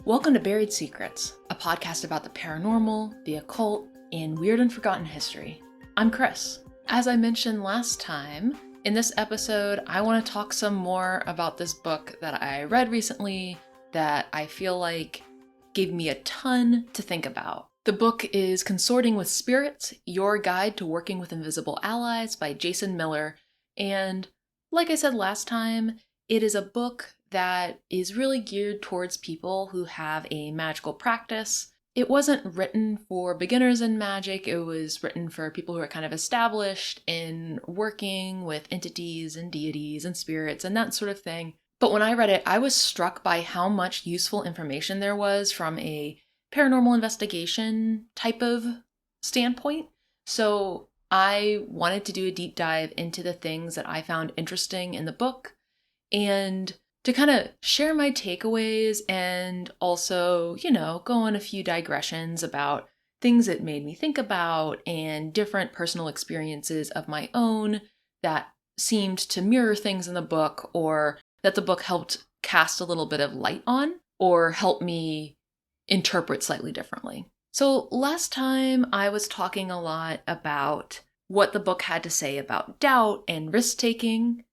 Welcome to Buried Secrets, a podcast about the paranormal, the occult, and weird and forgotten history. I'm Chris. As I mentioned last time, in this episode, I want to talk some more about this book that I read recently that I feel like gave me a ton to think about. The book is Consorting with Spirits, Your Guide to Working with Invisible Allies by Jason Miller, and like I said last time, it is a book that is really geared towards people who have a magical practice. It wasn't written for beginners in magic, it was written for people who are kind of established in working with entities and deities and spirits and that sort of thing. But when I read it, I was struck by how much useful information there was from a paranormal investigation type of standpoint. So I wanted to do a deep dive into the things that I found interesting in the book and to kind of share my takeaways and also, go on a few digressions about things it made me think about and different personal experiences of my own that seemed to mirror things in the book or that the book helped cast a little bit of light on or help me interpret slightly differently. So last time I was talking a lot about what the book had to say about doubt and risk-taking.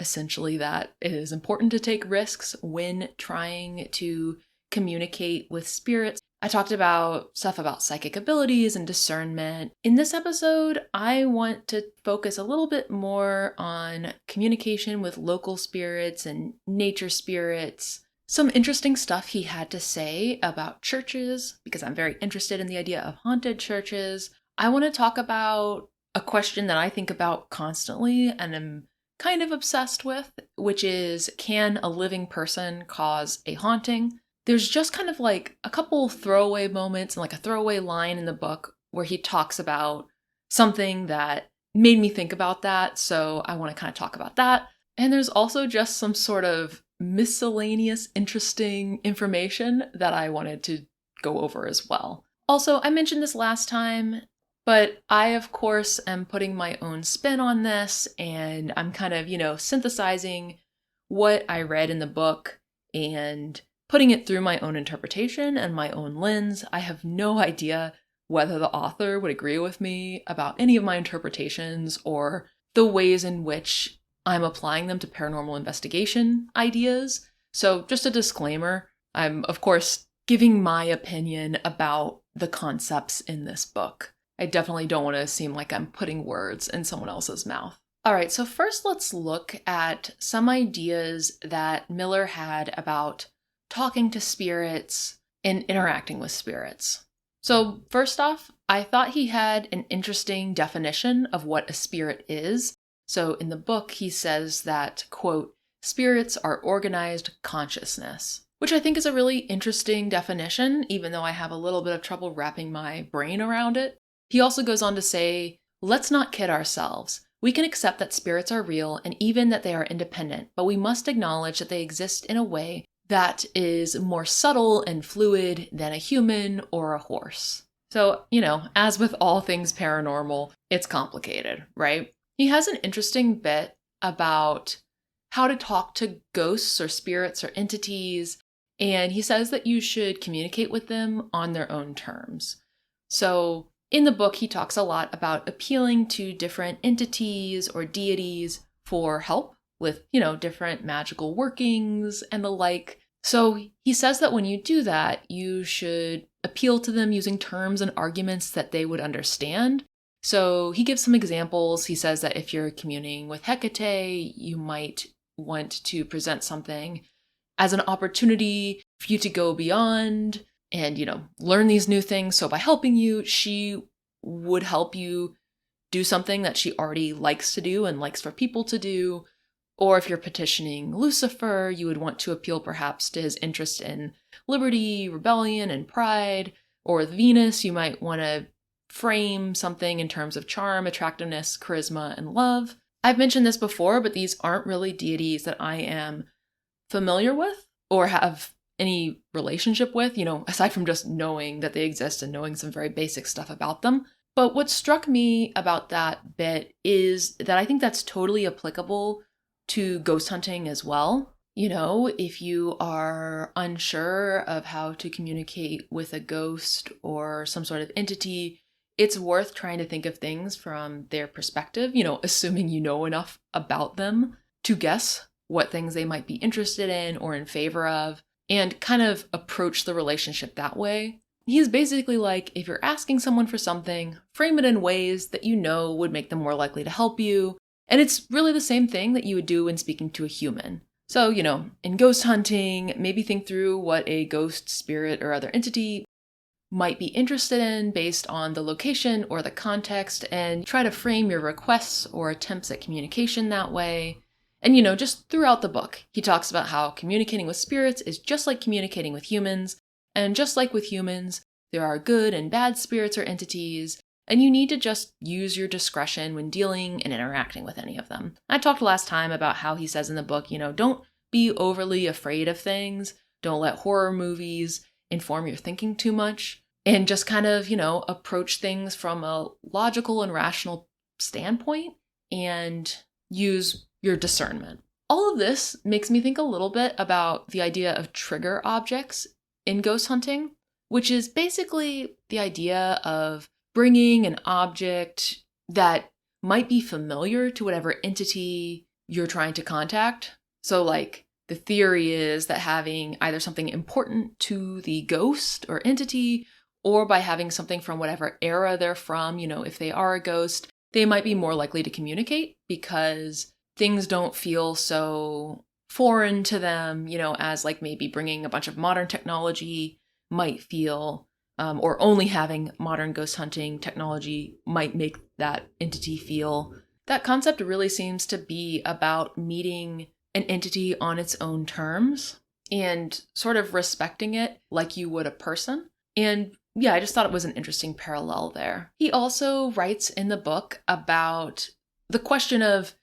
Essentially that it is important to take risks when trying to communicate with spirits. I talked about stuff about psychic abilities and discernment. In this episode, I want to focus a little bit more on communication with local spirits and nature spirits. Some interesting stuff he had to say about churches, because I'm very interested in the idea of haunted churches. I want to talk about a question that I think about constantly and am kind of obsessed with, which is, can a living person cause a haunting? There's just kind of like a couple throwaway moments and like a throwaway line in the book where he talks about something that made me think about that, so I want to kind of talk about that. And there's also just some sort of miscellaneous interesting information that I wanted to go over as well. Also, I mentioned this last time, but I, of course, am putting my own spin on this, and I'm kind of, synthesizing what I read in the book and putting it through my own interpretation and my own lens. I have no idea whether the author would agree with me about any of my interpretations or the ways in which I'm applying them to paranormal investigation ideas. So just a disclaimer, I'm, of course, giving my opinion about the concepts in this book. I definitely don't want to seem like I'm putting words in someone else's mouth. All right, so first let's look at some ideas that Miller had about talking to spirits and interacting with spirits. So first off, I thought he had an interesting definition of what a spirit is. So in the book, he says that, quote, spirits are organized consciousness, which I think is a really interesting definition, even though I have a little bit of trouble wrapping my brain around it. He also goes on to say, let's not kid ourselves. We can accept that spirits are real and even that they are independent, but we must acknowledge that they exist in a way that is more subtle and fluid than a human or a horse. So, as with all things paranormal, it's complicated, right? He has an interesting bit about how to talk to ghosts or spirits or entities, and he says that you should communicate with them on their own terms. So in the book, he talks a lot about appealing to different entities or deities for help with, different magical workings and the like. So he says that when you do that, you should appeal to them using terms and arguments that they would understand. So he gives some examples. He says that if you're communing with Hecate, you might want to present something as an opportunity for you to go beyond and, learn these new things. So by helping you, she would help you do something that she already likes to do and likes for people to do. Or if you're petitioning Lucifer, you would want to appeal perhaps to his interest in liberty, rebellion, and pride. Or with Venus, you might want to frame something in terms of charm, attractiveness, charisma, and love. I've mentioned this before, but these aren't really deities that I am familiar with or have any relationship with, aside from just knowing that they exist and knowing some very basic stuff about them. But what struck me about that bit is that I think that's totally applicable to ghost hunting as well. If you are unsure of how to communicate with a ghost or some sort of entity, it's worth trying to think of things from their perspective, assuming you know enough about them to guess what things they might be interested in or in favor of, and kind of approach the relationship that way. He's basically like, if you're asking someone for something, frame it in ways that you know would make them more likely to help you. And it's really the same thing that you would do when speaking to a human. So, in ghost hunting, maybe think through what a ghost, spirit, or other entity might be interested in based on the location or the context, and try to frame your requests or attempts at communication that way. And, just throughout the book, he talks about how communicating with spirits is just like communicating with humans. And just like with humans, there are good and bad spirits or entities, and you need to just use your discretion when dealing and interacting with any of them. I talked last time about how he says in the book, don't be overly afraid of things. Don't let horror movies inform your thinking too much. And just kind of, approach things from a logical and rational standpoint and use your discernment. All of this makes me think a little bit about the idea of trigger objects in ghost hunting, which is basically the idea of bringing an object that might be familiar to whatever entity you're trying to contact. So like the theory is that having either something important to the ghost or entity, or by having something from whatever era they're from, if they are a ghost, they might be more likely to communicate because things don't feel so foreign to them, as like maybe bringing a bunch of modern technology might feel, or only having modern ghost hunting technology might make that entity feel. That concept really seems to be about meeting an entity on its own terms and sort of respecting it like you would a person. And yeah, I just thought it was an interesting parallel there. He also writes in the book about the question of,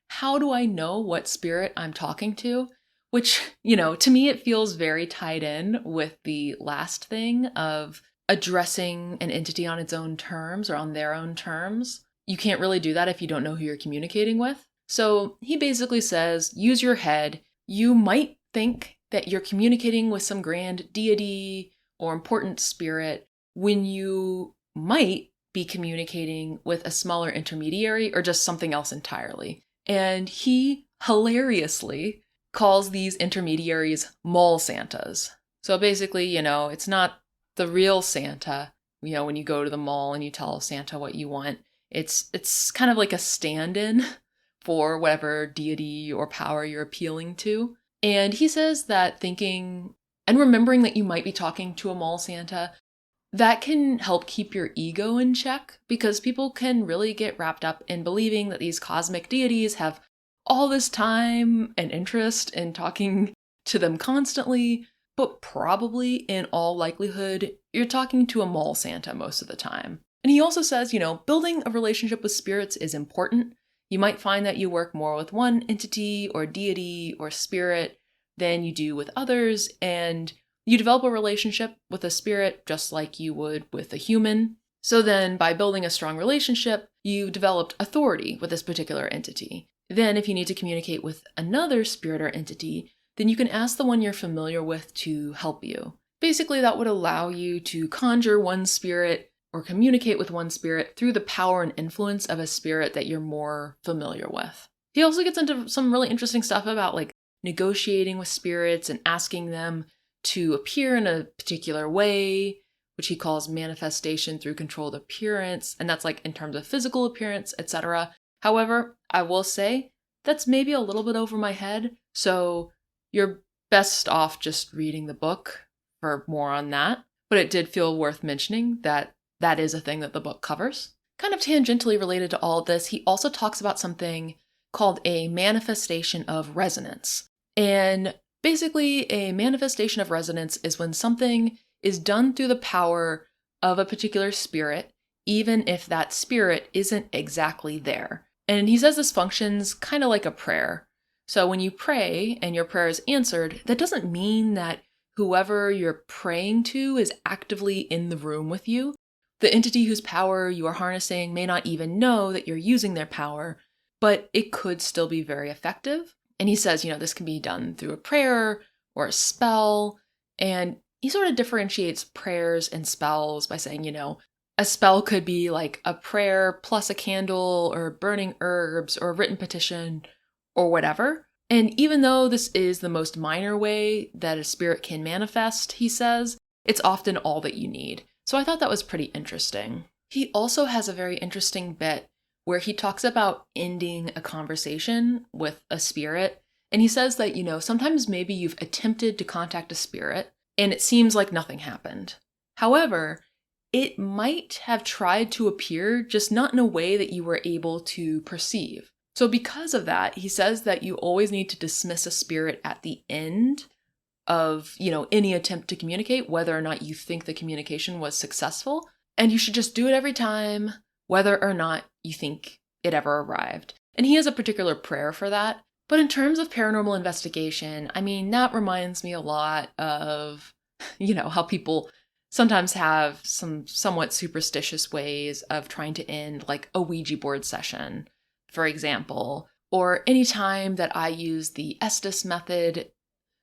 how do I know what spirit I'm talking to? Which, to me, it feels very tied in with the last thing of addressing an entity on its own terms or on their own terms. You can't really do that if you don't know who you're communicating with. So he basically says, use your head. You might think that you're communicating with some grand deity or important spirit when you might be communicating with a smaller intermediary or just something else entirely. And he hilariously calls these intermediaries mall Santas. So basically, it's not the real Santa, when you go to the mall and you tell Santa what you want. It's kind of like a stand-in for whatever deity or power you're appealing to. And he says that thinking and remembering that you might be talking to a mall Santa, that can help keep your ego in check, because people can really get wrapped up in believing that these cosmic deities have all this time and interest in talking to them constantly, but probably in all likelihood, you're talking to a mall Santa most of the time. And he also says, building a relationship with spirits is important. You might find that you work more with one entity or deity or spirit than you do with others, and you develop a relationship with a spirit just like you would with a human. So then, by building a strong relationship, you've developed authority with this particular entity. Then, if you need to communicate with another spirit or entity, then you can ask the one you're familiar with to help you. Basically, that would allow you to conjure one spirit or communicate with one spirit through the power and influence of a spirit that you're more familiar with. He also gets into some really interesting stuff about like negotiating with spirits and asking them to appear in a particular way, which he calls manifestation through controlled appearance. And that's like in terms of physical appearance, etc. However, I will say that's maybe a little bit over my head. So you're best off just reading the book for more on that. But it did feel worth mentioning that that is a thing that the book covers. Kind of tangentially related to all of this, he also talks about something called a manifestation of resonance. And basically, a manifestation of resonance is when something is done through the power of a particular spirit, even if that spirit isn't exactly there. And he says this functions kind of like a prayer. So when you pray and your prayer is answered, that doesn't mean that whoever you're praying to is actively in the room with you. The entity whose power you are harnessing may not even know that you're using their power, but it could still be very effective. And he says, this can be done through a prayer or a spell. And he sort of differentiates prayers and spells by saying, a spell could be like a prayer plus a candle or burning herbs or a written petition or whatever. And even though this is the most minor way that a spirit can manifest, he says, it's often all that you need. So I thought that was pretty interesting. He also has a very interesting bit where he talks about ending a conversation with a spirit. And he says that, sometimes maybe you've attempted to contact a spirit and it seems like nothing happened. However, it might have tried to appear, just not in a way that you were able to perceive. So because of that, he says that you always need to dismiss a spirit at the end of, any attempt to communicate, whether or not you think the communication was successful. And you should just do it every time, whether or not you think it ever arrived. And he has a particular prayer for that. But in terms of paranormal investigation, that reminds me a lot of, how people sometimes have some somewhat superstitious ways of trying to end like a Ouija board session, for example, or any time that I use the Estes method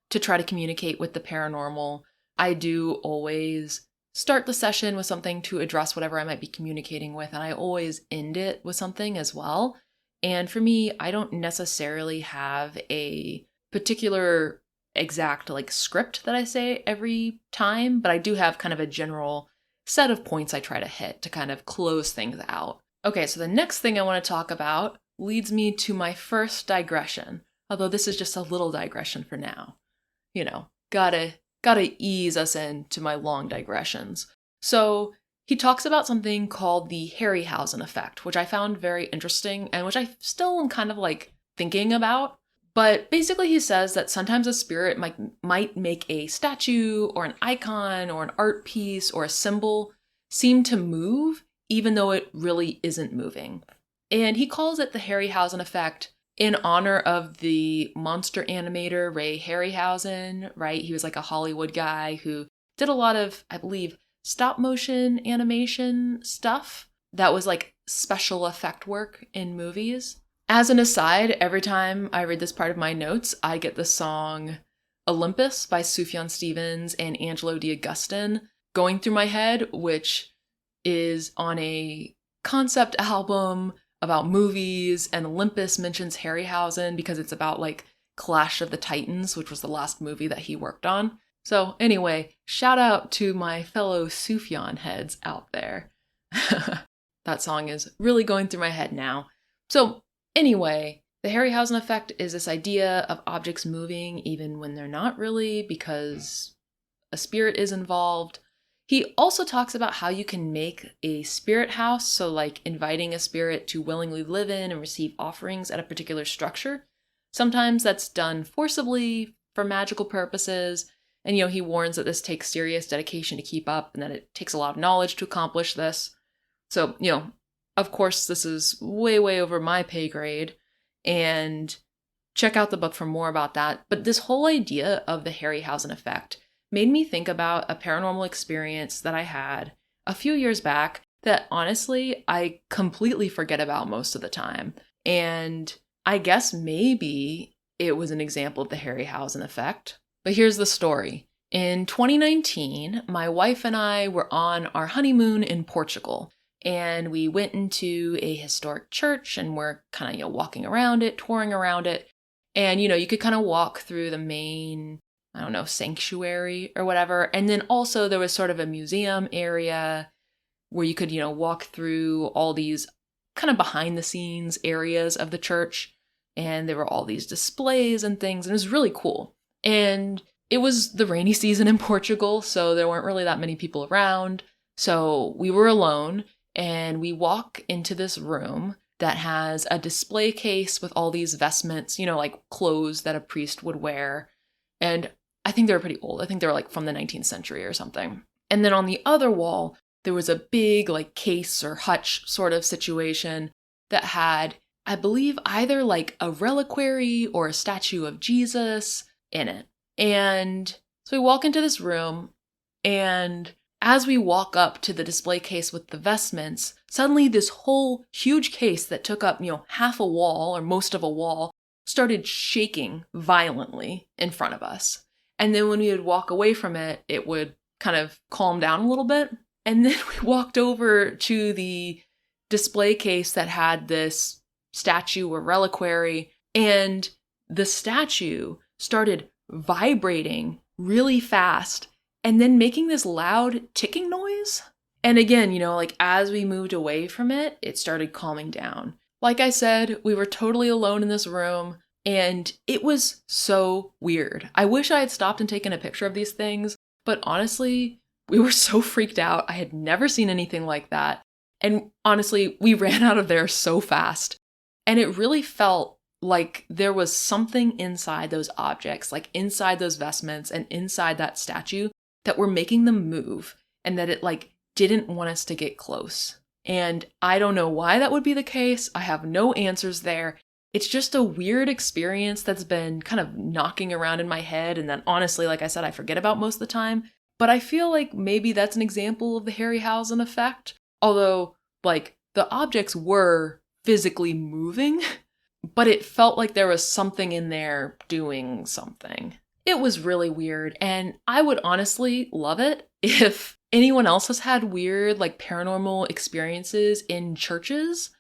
to try to communicate with the paranormal, I do always start the session with something to address whatever I might be communicating with, and I always end it with something as well. And for me, I don't necessarily have a particular exact script that I say every time, but I do have kind of a general set of points I try to hit to kind of close things out. Okay, so the next thing I want to talk about leads me to my first digression, although this is just a little digression for now. Gotta ease us into my long digressions. So he talks about something called the Harryhausen effect, which I found very interesting and which I still am kind of thinking about. But basically he says that sometimes a spirit might make a statue or an icon or an art piece or a symbol seem to move even though it really isn't moving. And he calls it the Harryhausen effect in honor of the monster animator Ray Harryhausen, right? He was a Hollywood guy who did a lot of, I believe, stop motion animation stuff that was special effect work in movies. As an aside, every time I read this part of my notes, I get the song Olympus by Sufjan Stevens and Angelo D'Agustin going through my head, which is on a concept album about movies, and Olympus mentions Harryhausen because it's about Clash of the Titans, which was the last movie that he worked on. So anyway, shout out to my fellow Sufjan heads out there. That song is really going through my head now. So anyway, the Harryhausen effect is this idea of objects moving even when they're not really because a spirit is involved. He also talks about how you can make a spirit house, so inviting a spirit to willingly live in and receive offerings at a particular structure. Sometimes that's done forcibly for magical purposes, and he warns that this takes serious dedication to keep up and that it takes a lot of knowledge to accomplish this. So, of course, this is way, way over my pay grade, and check out the book for more about that. But this whole idea of the Harryhausen effect made me think about a paranormal experience that I had a few years back that honestly I completely forget about most of the time. And I guess maybe it was an example of the Harryhausen effect. But here's the story. In 2019, my wife and I were on our honeymoon in Portugal, and we went into a historic church and we're kind of walking around it, touring around it. And you could kind of walk through the main sanctuary or whatever. And then also there was sort of a museum area where you could, walk through all these kind of behind the scenes areas of the church. And there were all these displays and things, and it was really cool. And it was the rainy season in Portugal, so there weren't really that many people around. So we were alone, and we walk into this room that has a display case with all these vestments, clothes that a priest would wear. And I think they were pretty old. I think they were from the 19th century or something. And then on the other wall, there was a big case or hutch sort of situation that had, I believe, either a reliquary or a statue of Jesus in it. And so we walk into this room, and as we walk up to the display case with the vestments, suddenly this whole huge case that took up, half a wall or most of a wall started shaking violently in front of us. And then when we would walk away from it, it would kind of calm down a little bit. And then we walked over to the display case that had this statue or reliquary, and the statue started vibrating really fast and then making this loud ticking noise. And again, like as we moved away from it, it started calming down. Like I said, we were totally alone in this room, and it was so weird. I wish I had stopped and taken a picture of these things, but honestly, we were so freaked out. I had never seen anything like that. And honestly, we ran out of there so fast. And it really felt like there was something inside those objects, like inside those vestments and inside that statue, that were making them move, and that it didn't want us to get close. And I don't know why that would be the case. I have no answers there. It's just a weird experience that's been kind of knocking around in my head, and then honestly, like I said, I forget about most of the time. But I feel like maybe that's an example of the Harryhausen effect. Although, the objects were physically moving, but it felt like there was something in there doing something. It was really weird, and I would honestly love it if anyone else has had weird, paranormal experiences in churches.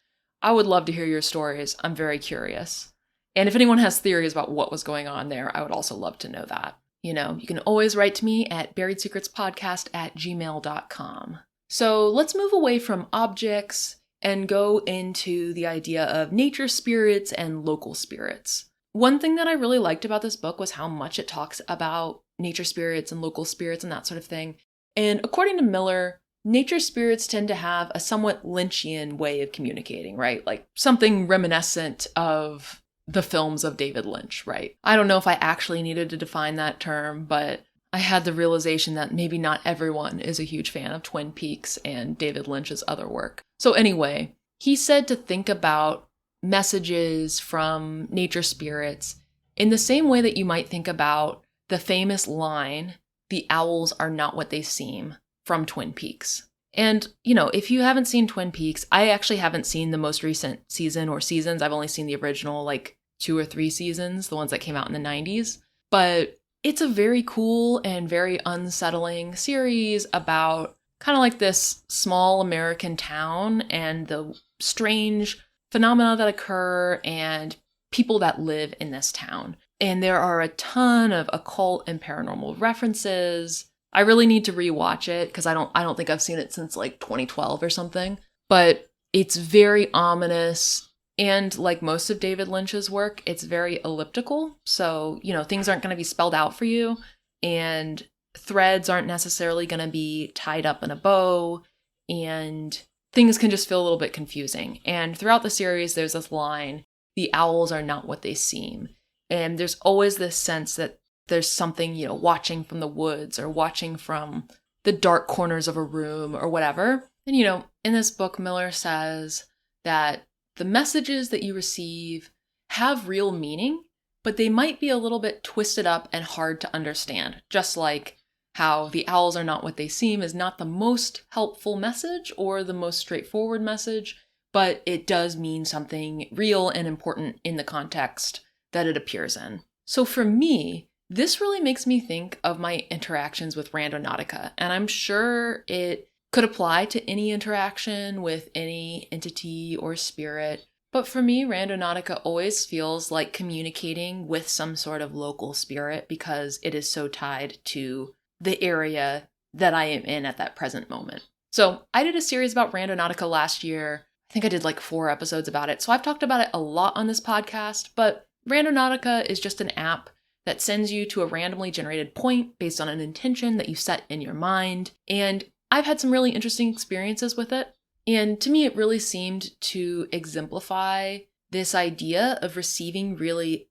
I would love to hear your stories. I'm very curious. And if anyone has theories about what was going on there, I would also love to know that. You can always write to me at buriedsecretspodcast@gmail.com. So let's move away from objects and go into the idea of nature spirits and local spirits. One thing that I really liked about this book was how much it talks about nature spirits and local spirits and that sort of thing. And according to Miller, nature spirits tend to have a somewhat Lynchian way of communicating, right? Like something reminiscent of the films of David Lynch, right? I don't know if I actually needed to define that term, but I had the realization that maybe not everyone is a huge fan of Twin Peaks and David Lynch's other work. So anyway, he said to think about messages from nature spirits in the same way that you might think about the famous line, "The owls are not what they seem," from Twin Peaks. And, if you haven't seen Twin Peaks, I actually haven't seen the most recent season or seasons. I've only seen the original, 2 or 3 seasons, the ones that came out in the 90s. But it's a very cool and very unsettling series about kind of this small American town and the strange phenomena that occur and people that live in this town. And there are a ton of occult and paranormal references. I really need to rewatch it because I don't think I've seen it since 2012 or something. But it's very ominous. And like most of David Lynch's work, it's very elliptical. So, things aren't going to be spelled out for you. And threads aren't necessarily going to be tied up in a bow. And things can just feel a little bit confusing. And throughout the series, there's this line, "The owls are not what they seem." And there's always this sense that there's something, watching from the woods or watching from the dark corners of a room or whatever. And, in this book, Miller says that the messages that you receive have real meaning, but they might be a little bit twisted up and hard to understand. Just like how "the owls are not what they seem" is not the most helpful message or the most straightforward message, but it does mean something real and important in the context that it appears in. So for me, this really makes me think of my interactions with Randonautica, and I'm sure it could apply to any interaction with any entity or spirit. But for me, Randonautica always feels like communicating with some sort of local spirit because it is so tied to the area that I am in at that present moment. So I did a series about Randonautica last year. I think I did 4 episodes about it. So I've talked about it a lot on this podcast, but Randonautica is just an app that sends you to a randomly generated point based on an intention that you set in your mind. And I've had some really interesting experiences with it. And to me, it really seemed to exemplify this idea of receiving really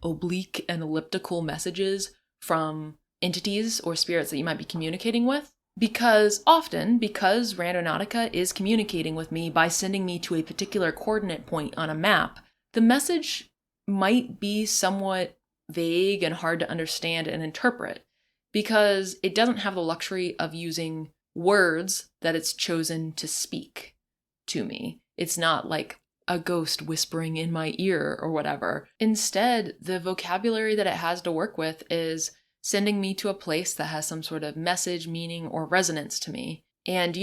oblique and elliptical messages from entities or spirits that you might be communicating with. Because Randonautica is communicating with me by sending me to a particular coordinate point on a map, the message might be somewhat vague and hard to understand and interpret because it doesn't have the luxury of using words that it's chosen to speak to me. It's not like a ghost whispering in my ear or whatever. Instead, the vocabulary that it has to work with is sending me to a place that has some sort of message, meaning, or resonance to me. And,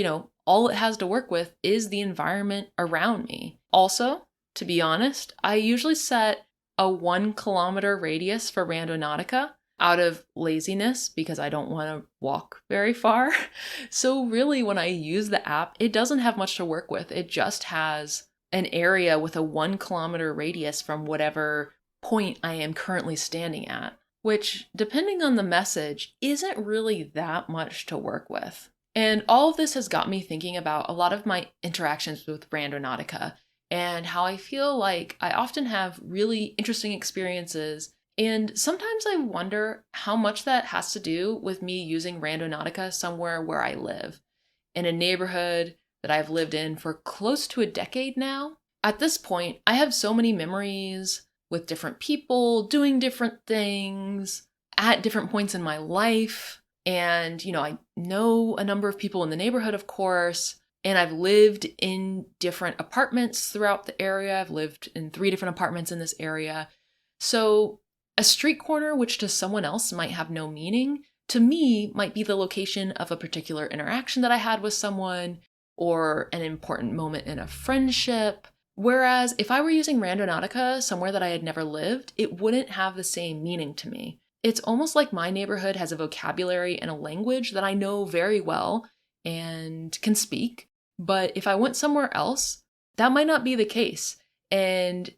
all it has to work with is the environment around me. Also, to be honest, I usually set a 1 kilometer radius for Randonautica out of laziness because I don't want to walk very far. So really, when I use the app, it doesn't have much to work with. It just has an area with a 1 kilometer radius from whatever point I am currently standing at, which, depending on the message, isn't really that much to work with. And all of this has got me thinking about a lot of my interactions with Randonautica and how I feel like I often have really interesting experiences. And sometimes I wonder how much that has to do with me using Randonautica somewhere where I live, in a neighborhood that I've lived in for close to a decade now. At this point, I have so many memories with different people doing different things at different points in my life. And, I know a number of people in the neighborhood, of course, and I've lived in different apartments throughout the area. I've lived in 3 different apartments in this area. So a street corner, which to someone else might have no meaning, to me might be the location of a particular interaction that I had with someone or an important moment in a friendship. Whereas if I were using Randonautica somewhere that I had never lived, it wouldn't have the same meaning to me. It's almost like my neighborhood has a vocabulary and a language that I know very well and can speak. But if I went somewhere else, that might not be the case. And,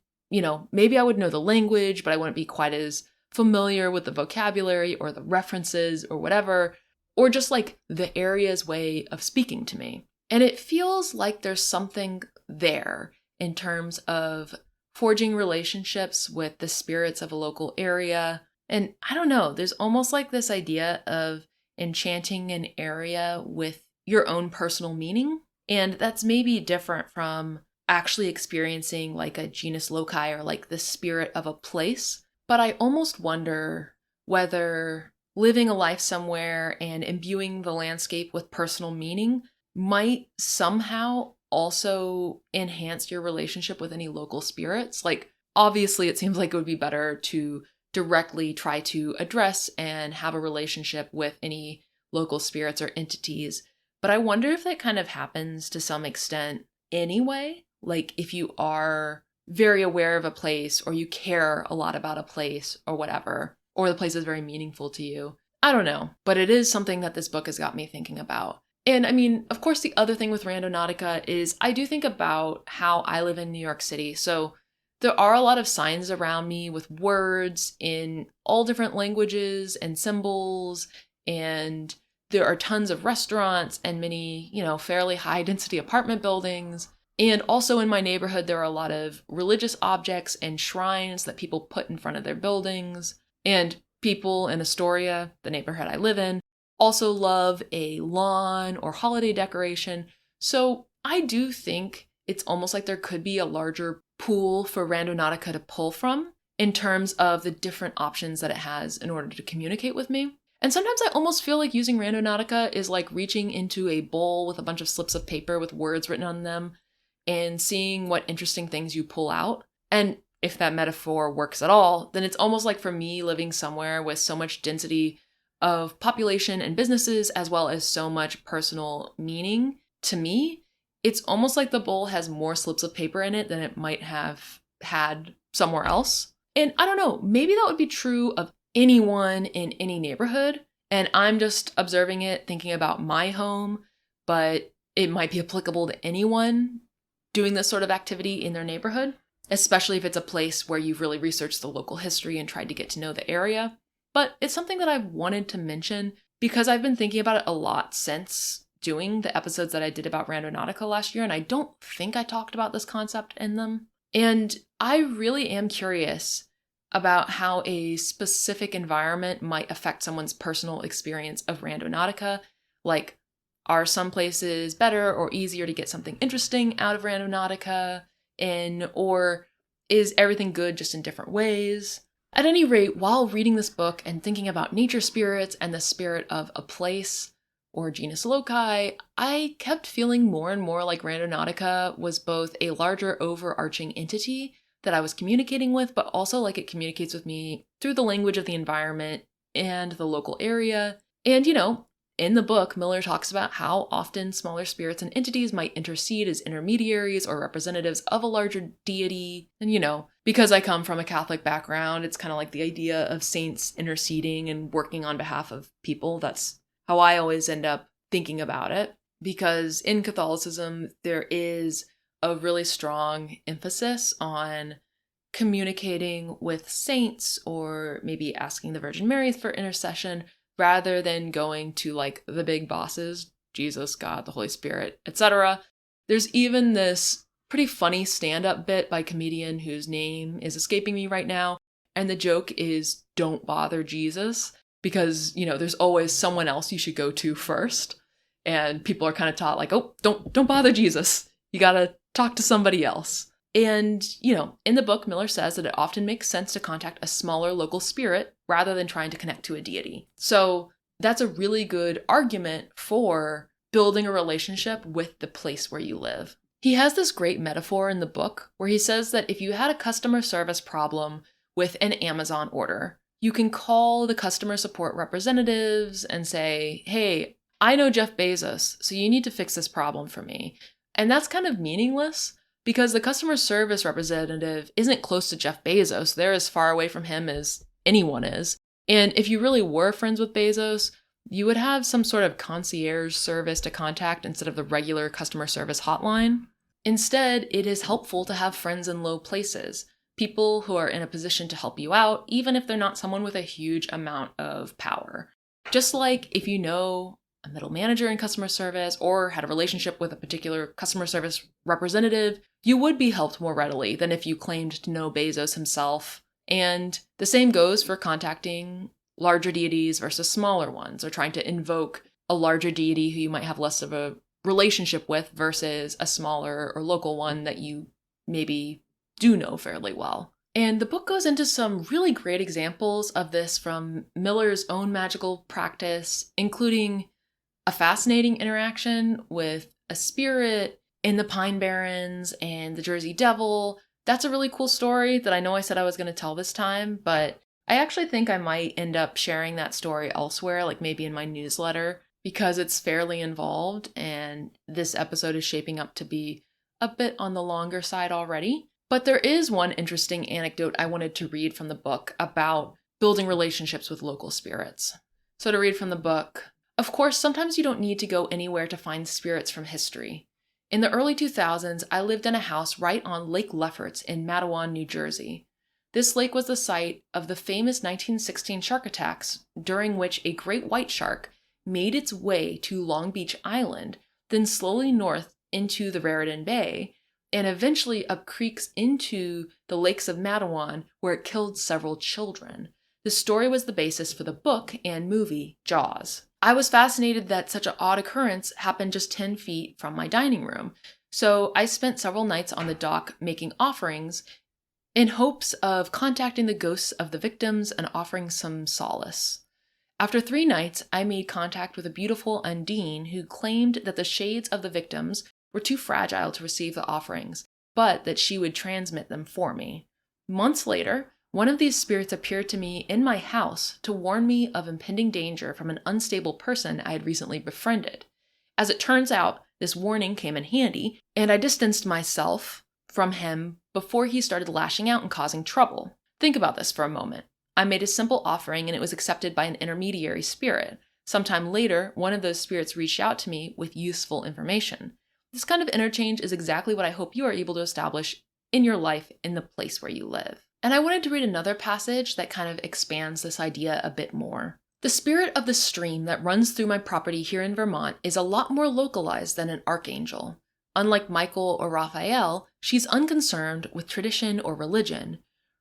maybe I would know the language, but I wouldn't be quite as familiar with the vocabulary or the references or whatever, or just like the area's way of speaking to me. And it feels like there's something there in terms of forging relationships with the spirits of a local area. And I don't know, there's almost like this idea of enchanting an area with your own personal meaning. And that's maybe different from actually experiencing like a genus loci or like the spirit of a place. But I almost wonder whether living a life somewhere and imbuing the landscape with personal meaning might somehow also enhance your relationship with any local spirits. Like, obviously, it seems like it would be better to directly try to address and have a relationship with any local spirits or entities. But I wonder if that kind of happens to some extent anyway. Like if you are very aware of a place or you care a lot about a place or whatever, or the place is very meaningful to you. I don't know, but it is something that this book has got me thinking about. And I mean, of course, the other thing with Randonautica is I do think about how I live in New York City. So there are a lot of signs around me with words in all different languages and symbols, and there are tons of restaurants and many, fairly high density apartment buildings. And also in my neighborhood, there are a lot of religious objects and shrines that people put in front of their buildings. And people in Astoria, the neighborhood I live in, also love a lawn or holiday decoration. So I do think it's almost like there could be a larger pool for Randonautica to pull from in terms of the different options that it has in order to communicate with me. And sometimes I almost feel like using Randonautica is like reaching into a bowl with a bunch of slips of paper with words written on them and seeing what interesting things you pull out. And if that metaphor works at all, then it's almost like for me living somewhere with so much density of population and businesses, as well as so much personal meaning to me, it's almost like the bowl has more slips of paper in it than it might have had somewhere else. And I don't know, maybe that would be true of anyone in any neighborhood. And I'm just observing it, thinking about my home, but it might be applicable to anyone doing this sort of activity in their neighborhood, especially if it's a place where you've really researched the local history and tried to get to know the area. But it's something that I've wanted to mention because I've been thinking about it a lot since doing the episodes that I did about Randonautica last year, and I don't think I talked about this concept in them. And I really am curious about how a specific environment might affect someone's personal experience of Randonautica. Like, are some places better or easier to get something interesting out of Randonautica in, or is everything good just in different ways? At any rate, while reading this book and thinking about nature spirits and the spirit of a place, or genus loci, I kept feeling more and more like Randonautica was both a larger overarching entity that I was communicating with, but also like it communicates with me through the language of the environment and the local area. And, in the book, Miller talks about how often smaller spirits and entities might intercede as intermediaries or representatives of a larger deity. And, because I come from a Catholic background, it's kind of like the idea of saints interceding and working on behalf of people. That's how I always end up thinking about it. Because in Catholicism, there is a really strong emphasis on communicating with saints or maybe asking the Virgin Mary for intercession rather than going to like the big bosses, Jesus, God, the Holy Spirit, etc. There's even this pretty funny stand-up bit by a comedian whose name is escaping me right now, and the joke is don't bother Jesus, because, there's always someone else you should go to first, and people are kind of taught like, oh, don't bother Jesus. You gotta talk to somebody else. And, in the book, Miller says that it often makes sense to contact a smaller local spirit rather than trying to connect to a deity. So that's a really good argument for building a relationship with the place where you live. He has this great metaphor in the book where he says that if you had a customer service problem with an Amazon order, you can call the customer support representatives and say, hey, I know Jeff Bezos, so you need to fix this problem for me. And that's kind of meaningless, because the customer service representative isn't close to Jeff Bezos. They're as far away from him as anyone is. And if you really were friends with Bezos, you would have some sort of concierge service to contact instead of the regular customer service hotline. Instead, it is helpful to have friends in low places, people who are in a position to help you out, even if they're not someone with a huge amount of power. Just like if you know a middle manager in customer service or had a relationship with a particular customer service representative, you would be helped more readily than if you claimed to know Bezos himself. And the same goes for contacting larger deities versus smaller ones, or trying to invoke a larger deity who you might have less of a relationship with versus a smaller or local one that you maybe do know fairly well. And the book goes into some really great examples of this from Miller's own magical practice, including a fascinating interaction with a spirit in the Pine Barrens and the Jersey Devil. That's a really cool story that I know I said I was going to tell this time, but I actually think I might end up sharing that story elsewhere, like maybe in my newsletter, because it's fairly involved and this episode is shaping up to be a bit on the longer side already. But there is one interesting anecdote I wanted to read from the book about building relationships with local spirits. So to read from the book, of course, sometimes you don't need to go anywhere to find spirits from history. In the early 2000s, I lived in a house right on Lake Lefferts in Matawan, New Jersey. This lake was the site of the famous 1916 shark attacks, during which a great white shark made its way to Long Beach Island, then slowly north into the Raritan Bay, and eventually up creeks into the lakes of Matawan, where it killed several children. The story was the basis for the book and movie Jaws. I was fascinated that such an odd occurrence happened just 10 feet from my dining room, so I spent several nights on the dock making offerings in hopes of contacting the ghosts of the victims and offering some solace. After 3 nights, I made contact with a beautiful Undine who claimed that the shades of the victims were too fragile to receive the offerings, but that she would transmit them for me. Months later, one of these spirits appeared to me in my house to warn me of impending danger from an unstable person I had recently befriended. As it turns out, this warning came in handy, and I distanced myself from him before he started lashing out and causing trouble. Think about this for a moment. I made a simple offering and it was accepted by an intermediary spirit. Sometime later, one of those spirits reached out to me with useful information. This kind of interchange is exactly what I hope you are able to establish in your life in the place where you live. And I wanted to read another passage that kind of expands this idea a bit more. The spirit of the stream that runs through my property here in Vermont is a lot more localized than an archangel. Unlike Michael or Raphael, she's unconcerned with tradition or religion.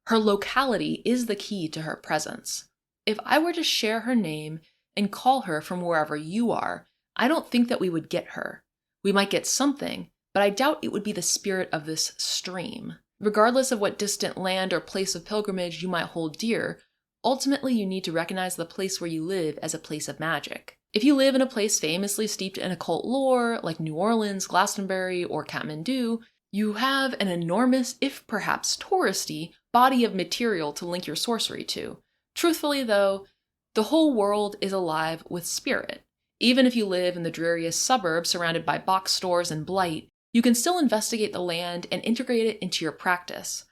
Her locality is the key to her presence. If I were to share her name and call her from wherever you are, I don't think that we would get her. We might get something, but I doubt it would be the spirit of this stream. Regardless of what distant land or place of pilgrimage you might hold dear, ultimately you need to recognize the place where you live as a place of magic. If you live in a place famously steeped in occult lore, like New Orleans, Glastonbury, or Kathmandu, you have an enormous, if perhaps touristy, body of material to link your sorcery to. Truthfully, though, the whole world is alive with spirit. Even if you live in the dreariest suburbs surrounded by box stores and blight, you can still investigate the land and integrate it into your practice.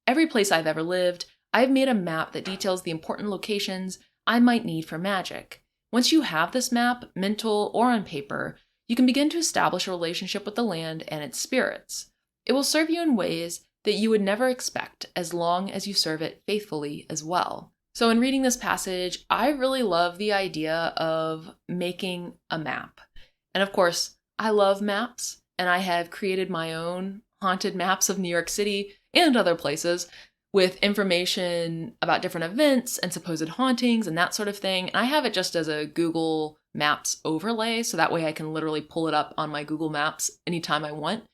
Every place I've ever lived, I've made a map that details the important locations I might need for magic. Once you have this map, mental or on paper, you can begin to establish a relationship with the land and its spirits. It will serve you in ways that you would never expect as long as you serve it faithfully as well. So in reading this passage, I really love the idea of making a map. And of course, I love maps, and I have created my own haunted maps of New York City and other places with information about different events and supposed hauntings and that sort of thing. And I have it just as a Google Maps overlay, so that way I can literally pull it up on my Google Maps anytime I want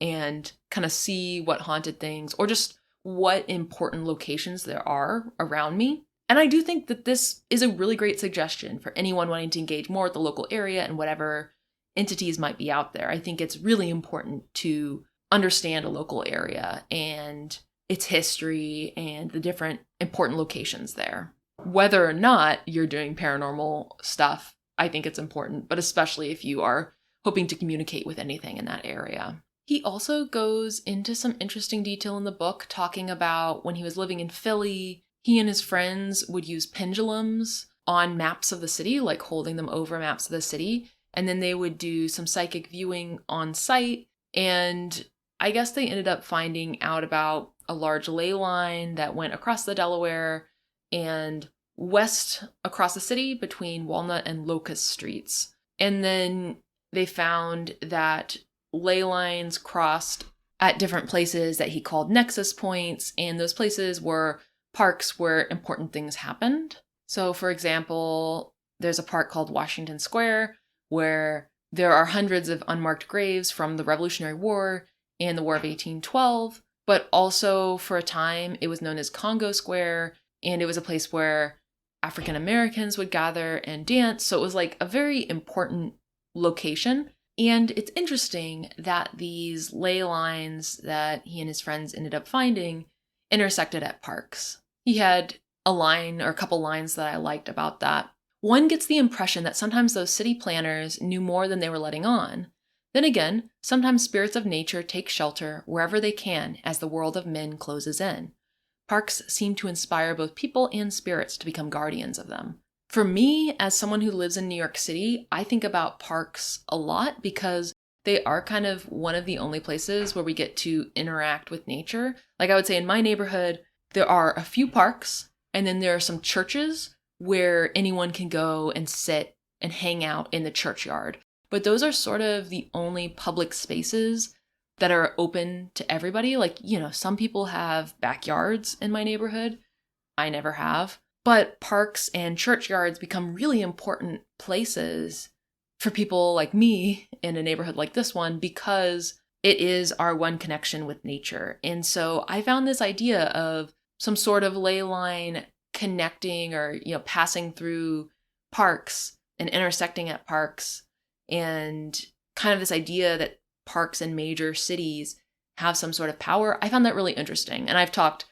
and kind of see what haunted things or just what important locations there are around me. And I do think that this is a really great suggestion for anyone wanting to engage more with the local area and whatever entities might be out there. I think it's really important to understand a local area and its history and the different important locations there. Whether or not you're doing paranormal stuff, I think it's important, but especially if you are hoping to communicate with anything in that area. He also goes into some interesting detail in the book, talking about when he was living in Philly, he and his friends would use pendulums on maps of the city, like holding them over maps of the city, and then they would do some psychic viewing on site, and I guess they ended up finding out about a large ley line that went across the Delaware and west across the city between Walnut and Locust Streets. And then they found that ley lines crossed at different places that he called nexus points, and those places were parks where important things happened. So, for example, there's a park called Washington Square where there are hundreds of unmarked graves from the Revolutionary War and the War of 1812, but also for a time it was known as Congo Square, and it was a place where African Americans would gather and dance, so it was like a very important location. And it's interesting that these ley lines that he and his friends ended up finding intersected at parks. He had a line or a couple lines that I liked about that. One gets the impression that sometimes those city planners knew more than they were letting on. Then again, sometimes spirits of nature take shelter wherever they can as the world of men closes in. Parks seem to inspire both people and spirits to become guardians of them. For me, as someone who lives in New York City, I think about parks a lot because they are kind of one of the only places where we get to interact with nature. Like I would say in my neighborhood, there are a few parks, and then there are some churches where anyone can go and sit and hang out in the churchyard. But those are sort of the only public spaces that are open to everybody. Like, some people have backyards in my neighborhood. I never have. But parks and churchyards become really important places for people like me in a neighborhood like this one because it is our one connection with nature. And so I found this idea of some sort of ley line connecting or, passing through parks and intersecting at parks, and kind of this idea that parks in major cities have some sort of power. I found that really interesting. And I've talked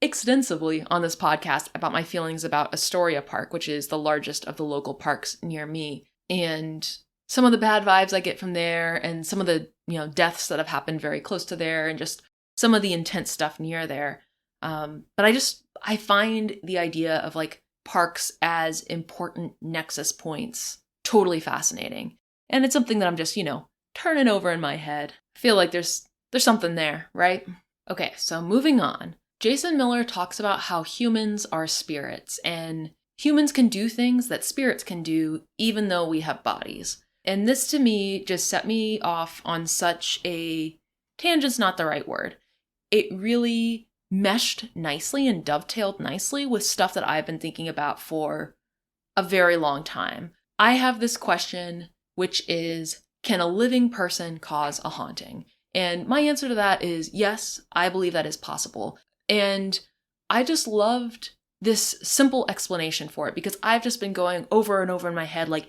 extensively on this podcast about my feelings about Astoria Park, which is the largest of the local parks near me, and some of the bad vibes I get from there, and some of the, deaths that have happened very close to there, and just some of the intense stuff near there. But I find the idea of like parks as important nexus points totally fascinating. And it's something that I'm just, turning over in my head. I feel like there's something there, right? Okay, so moving on. Jason Miller talks about how humans are spirits, and humans can do things that spirits can do even though we have bodies. And this to me just set me off on such a tangent's not the right word. It really meshed nicely and dovetailed nicely with stuff that I've been thinking about for a very long time. I have this question, which is, can a living person cause a haunting? And my answer to that is yes, I believe that is possible. And I just loved this simple explanation for it because I've just been going over and over in my head, like,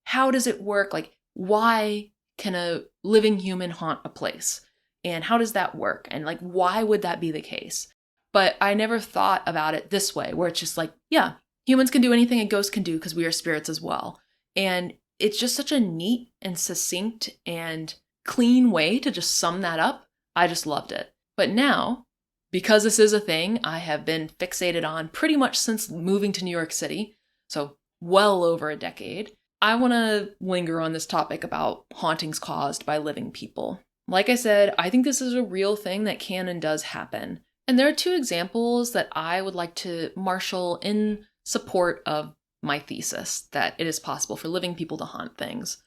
how does it work? Like, why can a living human haunt a place? And how does that work? And like, why would that be the case? But I never thought about it this way, where it's just like, yeah, humans can do anything a ghost can do because we are spirits as well. And it's just such a neat and succinct and clean way to just sum that up. I just loved it. But now, because this is a thing I have been fixated on pretty much since moving to New York City, so well over a decade, I want to linger on this topic about hauntings caused by living people. Like I said, I think this is a real thing that can and does happen. And there are two examples that I would like to marshal in support of my thesis that it is possible for living people to haunt things.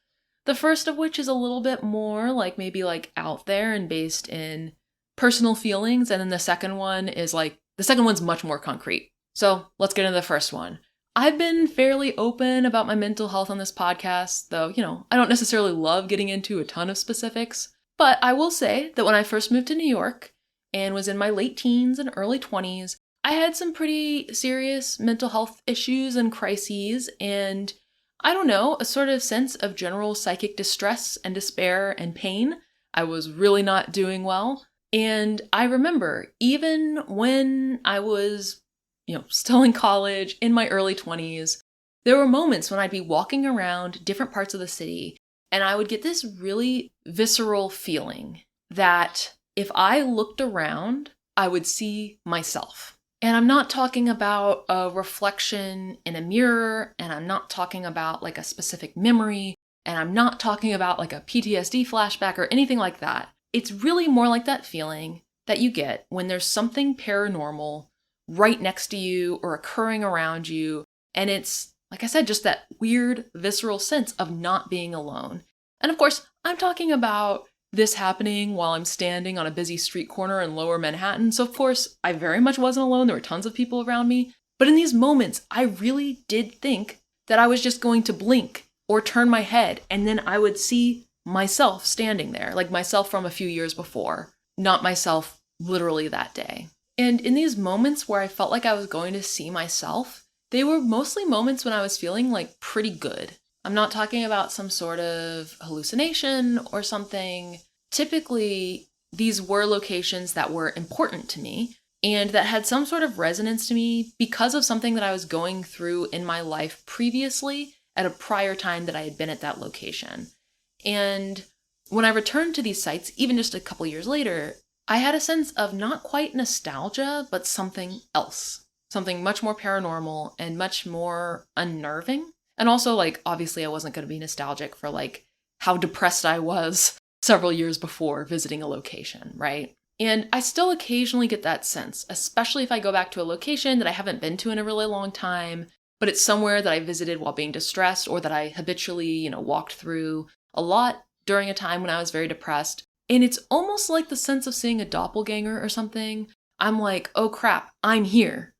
The first of which is a little bit more like maybe like out there and based in personal feelings. And then the second one's much more concrete. So let's get into the first one. I've been fairly open about my mental health on this podcast, though, I don't necessarily love getting into a ton of specifics. But I will say that when I first moved to New York and was in my late teens and early 20s, I had some pretty serious mental health issues and crises, and I don't know, a sort of sense of general psychic distress and despair and pain. I was really not doing well. And I remember even when I was, still in college, in my early 20s, there were moments when I'd be walking around different parts of the city and I would get this really visceral feeling that if I looked around, I would see myself. And I'm not talking about a reflection in a mirror, and I'm not talking about like a specific memory, and I'm not talking about like a PTSD flashback or anything like that. It's really more like that feeling that you get when there's something paranormal right next to you or occurring around you, and it's, like I said, just that weird, visceral sense of not being alone. And of course, I'm talking about this happening while I'm standing on a busy street corner in lower Manhattan, so of course, I very much wasn't alone. There were tons of people around me. But in these moments, I really did think that I was just going to blink or turn my head, and then I would see myself standing there, like myself from a few years before, not myself literally that day. And in these moments where I felt like I was going to see myself, they were mostly moments when I was feeling like pretty good. I'm not talking about some sort of hallucination or something. Typically, these were locations that were important to me and that had some sort of resonance to me because of something that I was going through in my life previously at a prior time that I had been at that location. And when I returned to these sites, even just a couple years later, I had a sense of not quite nostalgia, but something else. Something much more paranormal and much more unnerving. And also, obviously I wasn't going to be nostalgic for, how depressed I was several years before visiting a location, right? And I still occasionally get that sense, especially if I go back to a location that I haven't been to in a really long time, but it's somewhere that I visited while being distressed or that I habitually, walked through a lot during a time when I was very depressed. And it's almost like the sense of seeing a doppelganger or something. I'm like, oh crap, I'm here.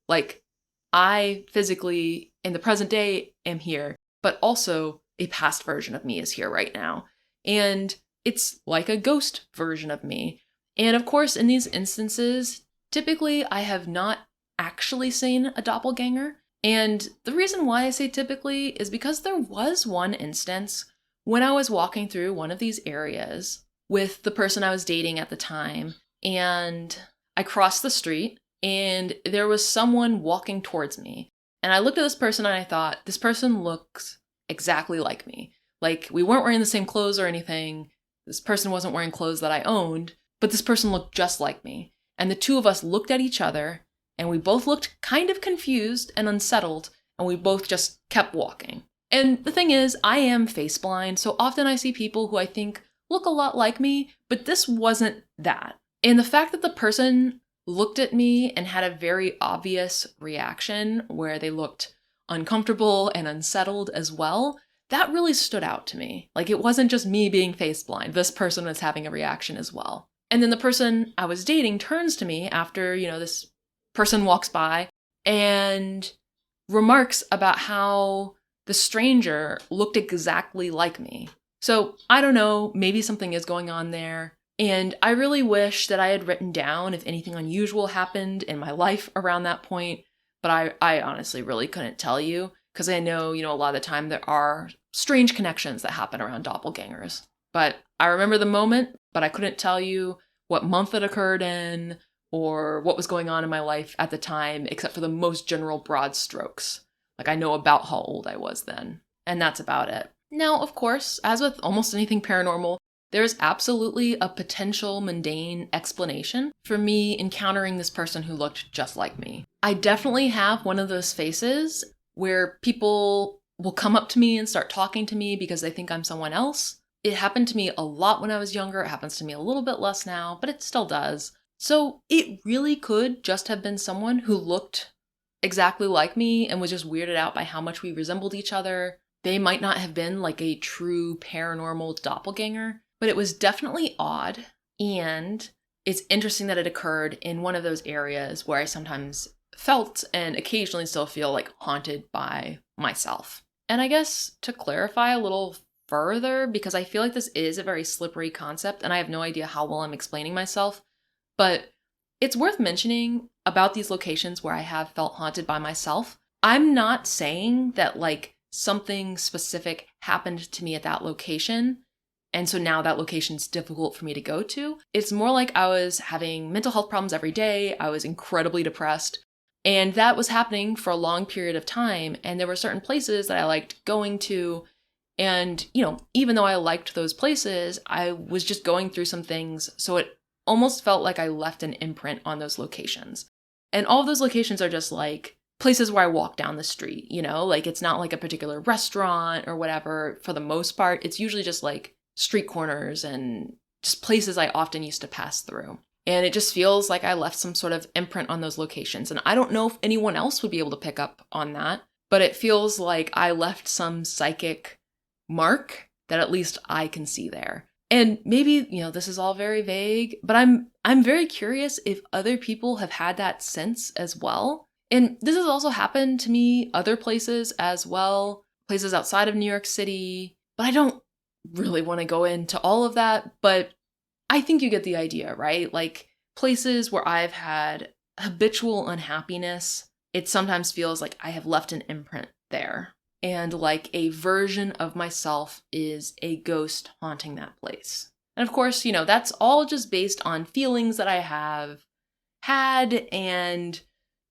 I physically, in the present day, am here, but also a past version of me is here right now. And it's like a ghost version of me. And of course, in these instances, typically I have not actually seen a doppelganger. And the reason why I say typically is because there was one instance when I was walking through one of these areas with the person I was dating at the time, and I crossed the street, and there was someone walking towards me. And I looked at this person and I thought, this person looks exactly like me. We weren't wearing the same clothes or anything. This person wasn't wearing clothes that I owned, but this person looked just like me. And the two of us looked at each other, and we both looked kind of confused and unsettled, and we both just kept walking. And the thing is, I am face blind, so often I see people who I think look a lot like me, but this wasn't that. And the fact that the person looked at me and had a very obvious reaction where they looked uncomfortable and unsettled as well, that really stood out to me. It wasn't just me being face blind. This person was having a reaction as well. And then the person I was dating turns to me after, this person walks by and remarks about how the stranger looked exactly like me. So I don't know, maybe something is going on there. And I really wish that I had written down if anything unusual happened in my life around that point, but I honestly really couldn't tell you. because I know, a lot of the time there are strange connections that happen around doppelgangers. But I remember the moment, but I couldn't tell you what month it occurred in or what was going on in my life at the time, except for the most general broad strokes. Like, I know about how old I was then, and that's about it. Now, of course, as with almost anything paranormal, there's absolutely a potential mundane explanation for me encountering this person who looked just like me. I definitely have one of those faces where people will come up to me and start talking to me because they think I'm someone else. It happened to me a lot when I was younger. It happens to me a little bit less now, but it still does. So it really could just have been someone who looked exactly like me and was just weirded out by how much we resembled each other. They might not have been like a true paranormal doppelganger, but it was definitely odd. And it's interesting that it occurred in one of those areas where I sometimes felt and occasionally still feel like haunted by myself. And I guess to clarify a little further, because I feel like this is a very slippery concept and I have no idea how well I'm explaining myself, but it's worth mentioning about these locations where I have felt haunted by myself. I'm not saying that like something specific happened to me at that location, and so now that location's difficult for me to go to. It's more like I was having mental health problems every day. I was incredibly depressed, and that was happening for a long period of time. And there were certain places that I liked going to. And, even though I liked those places, I was just going through some things. So it almost felt like I left an imprint on those locations. And all of those locations are just like places where I walk down the street, like it's not like a particular restaurant or whatever. For the most part, it's usually just like street corners and just places I often used to pass through. And it just feels like I left some sort of imprint on those locations. And I don't know if anyone else would be able to pick up on that, but it feels like I left some psychic mark that at least I can see there. And maybe, this is all very vague, but I'm very curious if other people have had that sense as well. And this has also happened to me other places as well, places outside of New York City, but I don't really want to go into all of that, but I think you get the idea, right? Like places where I've had habitual unhappiness, it sometimes feels like I have left an imprint there. And like a version of myself is a ghost haunting that place. And of course, that's all just based on feelings that I have had and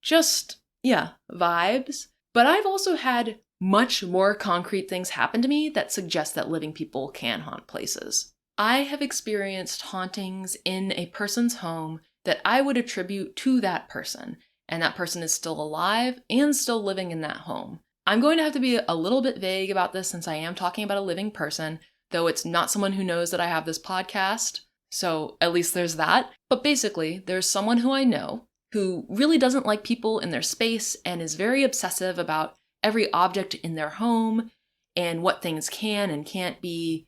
just, vibes. But I've also had much more concrete things happen to me that suggest that living people can haunt places. I have experienced hauntings in a person's home that I would attribute to that person, and that person is still alive and still living in that home. I'm going to have to be a little bit vague about this since I am talking about a living person, though it's not someone who knows that I have this podcast, so at least there's that. But basically, there's someone who I know who really doesn't like people in their space and is very obsessive about every object in their home and what things can and can't be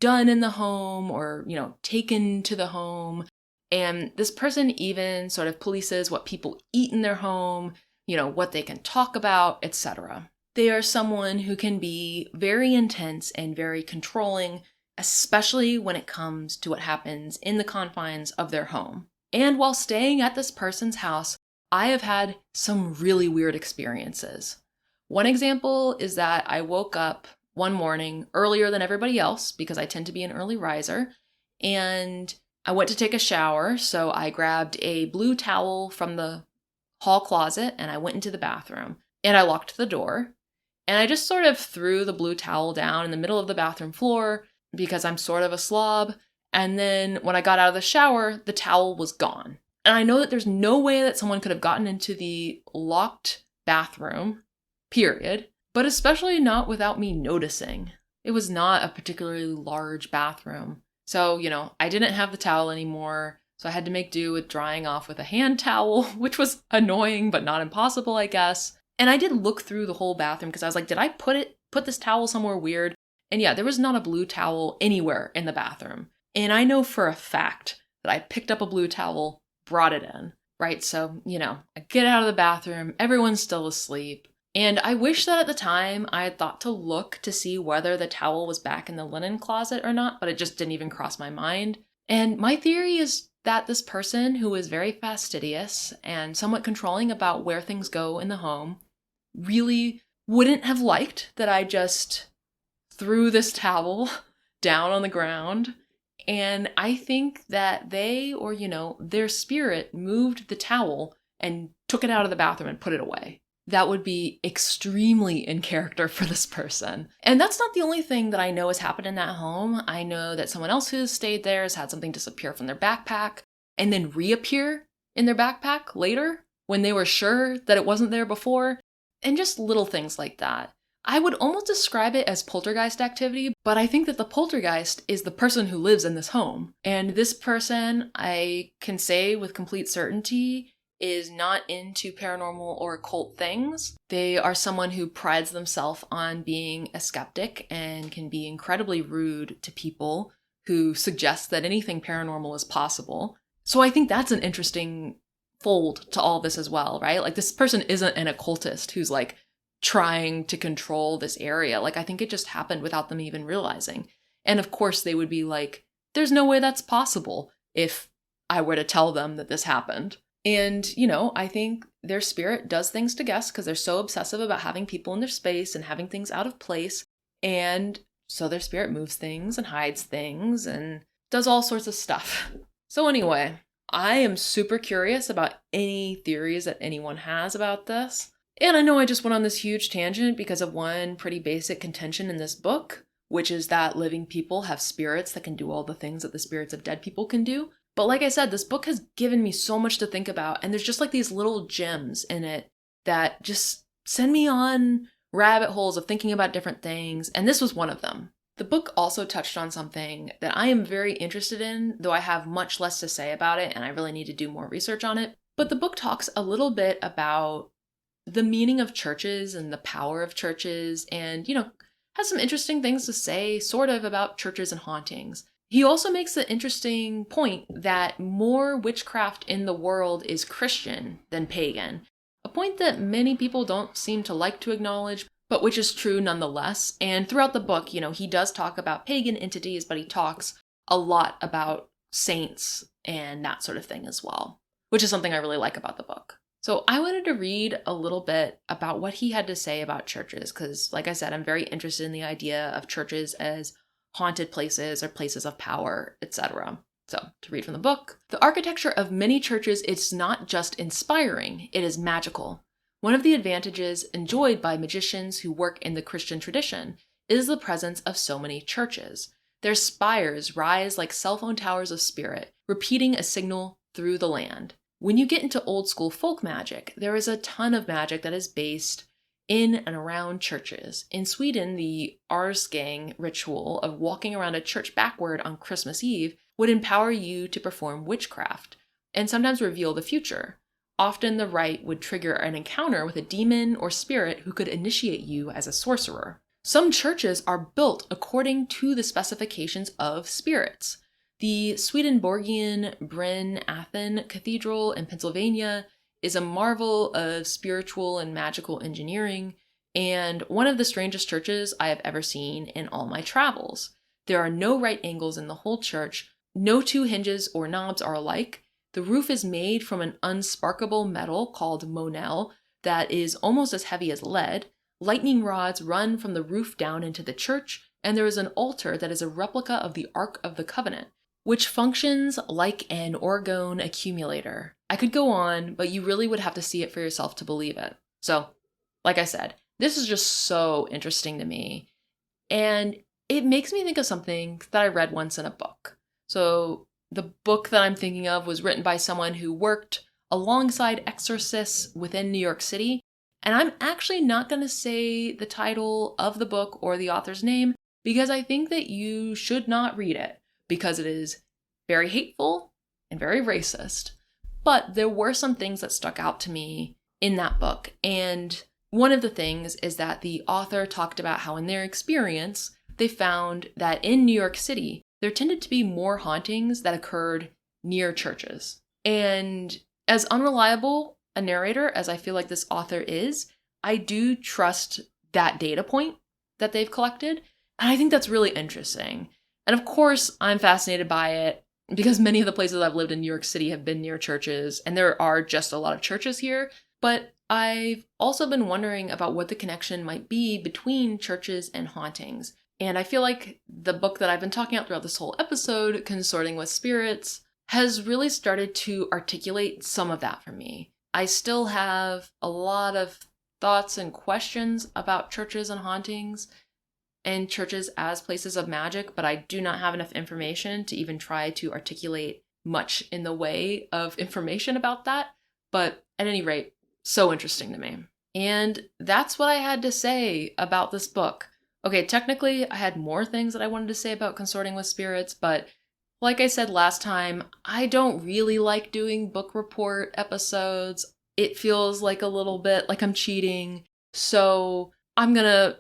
done in the home or, taken to the home. And this person even sort of polices what people eat in their home, what they can talk about, etc. They are someone who can be very intense and very controlling, especially when it comes to what happens in the confines of their home. And while staying at this person's house, I have had some really weird experiences. One example is that I woke up one morning earlier than everybody else because I tend to be an early riser, and I went to take a shower, so I grabbed a blue towel from the hall closet and I went into the bathroom and I locked the door. And I just sort of threw the blue towel down in the middle of the bathroom floor because I'm sort of a slob. And then when I got out of the shower, the towel was gone. And I know that there's no way that someone could have gotten into the locked bathroom, period, but especially not without me noticing. It was not a particularly large bathroom. So, I didn't have the towel anymore. So I had to make do with drying off with a hand towel, which was annoying, but not impossible, I guess. And I did look through the whole bathroom because I was like, did I put this towel somewhere weird? And yeah, there was not a blue towel anywhere in the bathroom. And I know for a fact that I picked up a blue towel, brought it in, right? So, I get out of the bathroom, everyone's still asleep. And I wish that at the time I had thought to look to see whether the towel was back in the linen closet or not, but it just didn't even cross my mind. And my theory is that this person who is very fastidious and somewhat controlling about where things go in the home really wouldn't have liked that I just threw this towel down on the ground. And I think that their spirit moved the towel and took it out of the bathroom and put it away. That would be extremely in character for this person. And that's not the only thing that I know has happened in that home. I know that someone else who's stayed there has had something disappear from their backpack and then reappear in their backpack later when they were sure that it wasn't there before. And just little things like that. I would almost describe it as poltergeist activity, but I think that the poltergeist is the person who lives in this home. And this person, I can say with complete certainty, is not into paranormal or occult things. They are someone who prides themselves on being a skeptic and can be incredibly rude to people who suggest that anything paranormal is possible. So I think that's an interesting fold to all this as well, right? Like, this person isn't an occultist who's like trying to control this area. Like, I think it just happened without them even realizing. And of course they would be like, there's no way that's possible if I were to tell them that this happened. And, I think their spirit does things to guests because they're so obsessive about having people in their space and having things out of place. And so their spirit moves things and hides things and does all sorts of stuff. So anyway, I am super curious about any theories that anyone has about this. And I know I just went on this huge tangent because of one pretty basic contention in this book, which is that living people have spirits that can do all the things that the spirits of dead people can do. But like I said, this book has given me so much to think about, and there's just like these little gems in it that just send me on rabbit holes of thinking about different things, and this was one of them. The book also touched on something that I am very interested in, though I have much less to say about it, and I really need to do more research on it. But the book talks a little bit about the meaning of churches and the power of churches, and, has some interesting things to say, sort of, about churches and hauntings. He also makes the interesting point that more witchcraft in the world is Christian than pagan, a point that many people don't seem to like to acknowledge, but which is true nonetheless. And throughout the book, he does talk about pagan entities, but he talks a lot about saints and that sort of thing as well, which is something I really like about the book. So I wanted to read a little bit about what he had to say about churches, because like I said, I'm very interested in the idea of churches as haunted places or places of power, etc. So, to read from the book, the architecture of many churches is not just inspiring, it is magical. One of the advantages enjoyed by magicians who work in the Christian tradition is the presence of so many churches. Their spires rise like cell phone towers of spirit, repeating a signal through the land. When you get into old school folk magic, there is a ton of magic that is based in and around churches. In Sweden, the Arsgang ritual of walking around a church backward on Christmas Eve would empower you to perform witchcraft and sometimes reveal the future. Often the rite would trigger an encounter with a demon or spirit who could initiate you as a sorcerer. Some churches are built according to the specifications of spirits. The Swedenborgian Bryn Athyn Cathedral in Pennsylvania is a marvel of spiritual and magical engineering, and one of the strangest churches I have ever seen in all my travels. There are no right angles in the whole church, no two hinges or knobs are alike. The roof is made from an unsparkable metal called monel that is almost as heavy as lead. Lightning rods run from the roof down into the church, and there is an altar that is a replica of the Ark of the Covenant, which functions like an orgone accumulator. I could go on, but you really would have to see it for yourself to believe it. So, like I said, this is just so interesting to me. And it makes me think of something that I read once in a book. So, the book that I'm thinking of was written by someone who worked alongside exorcists within New York City. And I'm actually not going to say the title of the book or the author's name because I think that you should not read it, because it is very hateful and very racist. But there were some things that stuck out to me in that book. And one of the things is that the author talked about how in their experience, they found that in New York City, there tended to be more hauntings that occurred near churches. And as unreliable a narrator as I feel like this author is, I do trust that data point that they've collected. And I think that's really interesting. And of course, I'm fascinated by it because many of the places I've lived in New York City have been near churches, and there are just a lot of churches here. But I've also been wondering about what the connection might be between churches and hauntings. And I feel like the book that I've been talking about throughout this whole episode, Consorting with Spirits, has really started to articulate some of that for me. I still have a lot of thoughts and questions about churches and hauntings and churches as places of magic, but I do not have enough information to even try to articulate much in the way of information about that. But at any rate, so interesting to me. And that's what I had to say about this book. Okay, technically, I had more things that I wanted to say about Consorting with Spirits, but like I said last time, I don't really like doing book report episodes. It feels like a little bit like I'm cheating. So I'm gonna,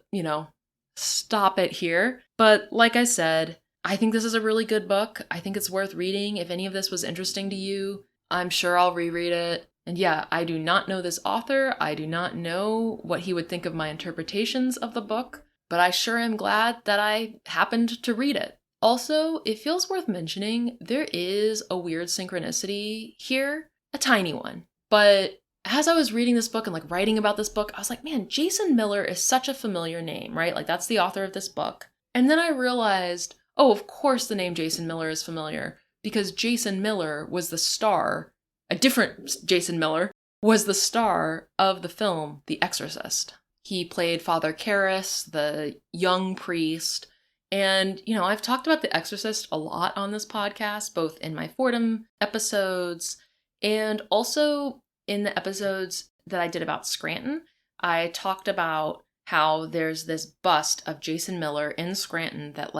stop it here. But like I said, I think this is a really good book. I think it's worth reading. If any of this was interesting to you, I'm sure I'll reread it. And yeah, I do not know this author. I do not know what he would think of my interpretations of the book, but I sure am glad that I happened to read it. Also, it feels worth mentioning, there is a weird synchronicity here, a tiny one. But as I was reading this book and writing about this book, I was like, man, Jason Miller is such a familiar name, right? That's the author of this book. And then I realized, oh, of course the name Jason Miller is familiar, because Jason Miller was the star, a different Jason Miller, was the star of the film The Exorcist. He played Father Karras, the young priest. And, I've talked about The Exorcist a lot on this podcast, both in my Fordham episodes and also in the episodes that I did about Scranton. I talked about how there's this bust of Jason Miller in Scranton that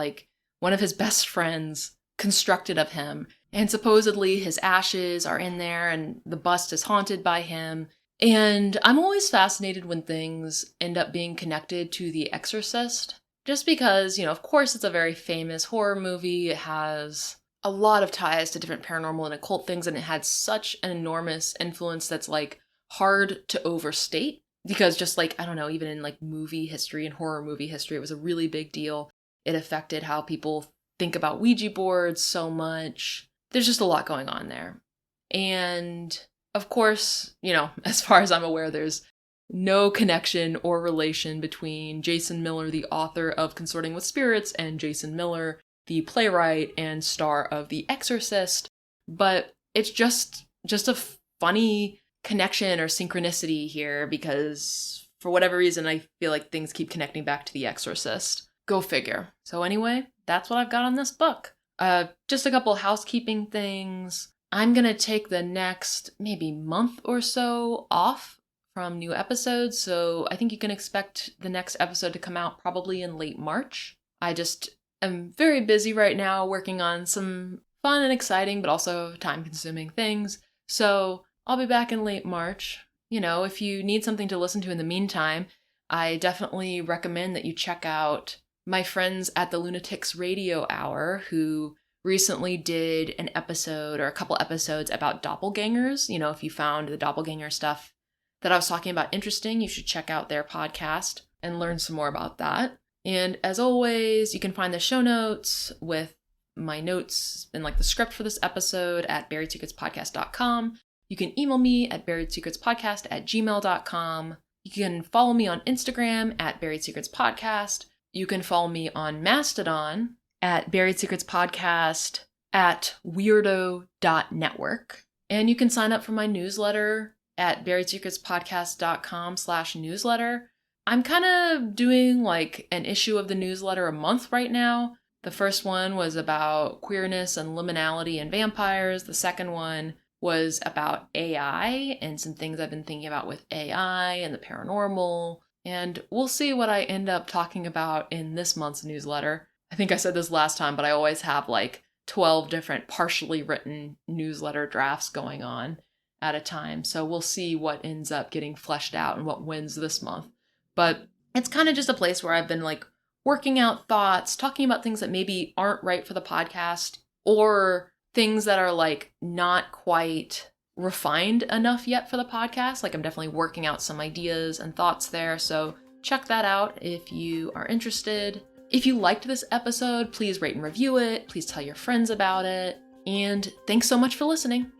one of his best friends constructed of him. And supposedly his ashes are in there and the bust is haunted by him. And I'm always fascinated when things end up being connected to The Exorcist. Just because, of course it's a very famous horror movie. It has a lot of ties to different paranormal and occult things, and it had such an enormous influence that's hard to overstate. Because just I don't know, even in movie history and horror movie history, it was a really big deal. It affected how people think about Ouija boards so much. There's just a lot going on there. And of course, as far as I'm aware, there's no connection or relation between Jason Miller, the author of Consorting with Spirits, and Jason Miller, the playwright and star of The Exorcist. But it's just a funny connection or synchronicity here, because for whatever reason, I feel like things keep connecting back to The Exorcist. Go figure. So anyway, that's what I've got on this book. Just a couple housekeeping things. I'm going to take the next maybe month or so off from new episodes, so I think you can expect the next episode to come out probably in late March. I just am very busy right now working on some fun and exciting but also time-consuming things, so I'll be back in late March. If you need something to listen to in the meantime, I definitely recommend that you check out my friends at the Lunatics Radio Hour, who recently did an episode or a couple episodes about doppelgangers. If you found the doppelganger stuff that I was talking about interesting, you should check out their podcast and learn some more about that. And as always, you can find the show notes with my notes and the script for this episode at buriedsecretspodcast.com. You can email me at buriedsecretspodcast@gmail.com. You can follow me on Instagram at buriedsecretspodcast. You can follow me on Mastodon at buriedsecretspodcast at weirdo.network. And you can sign up for my newsletter at buriedsecretspodcast.com/newsletter. I'm kind of doing an issue of the newsletter a month right now. The first one was about queerness and liminality and vampires. The second one was about AI and some things I've been thinking about with AI and the paranormal. And we'll see what I end up talking about in this month's newsletter. I think I said this last time, but I always have 12 different partially written newsletter drafts going on at a time. So we'll see what ends up getting fleshed out and what wins this month. But it's kind of just a place where I've been working out thoughts, talking about things that maybe aren't right for the podcast, or things that are not quite refined enough yet for the podcast. I'm definitely working out some ideas and thoughts there. So check that out if you are interested. If you liked this episode, please rate and review it. Please tell your friends about it. And thanks so much for listening.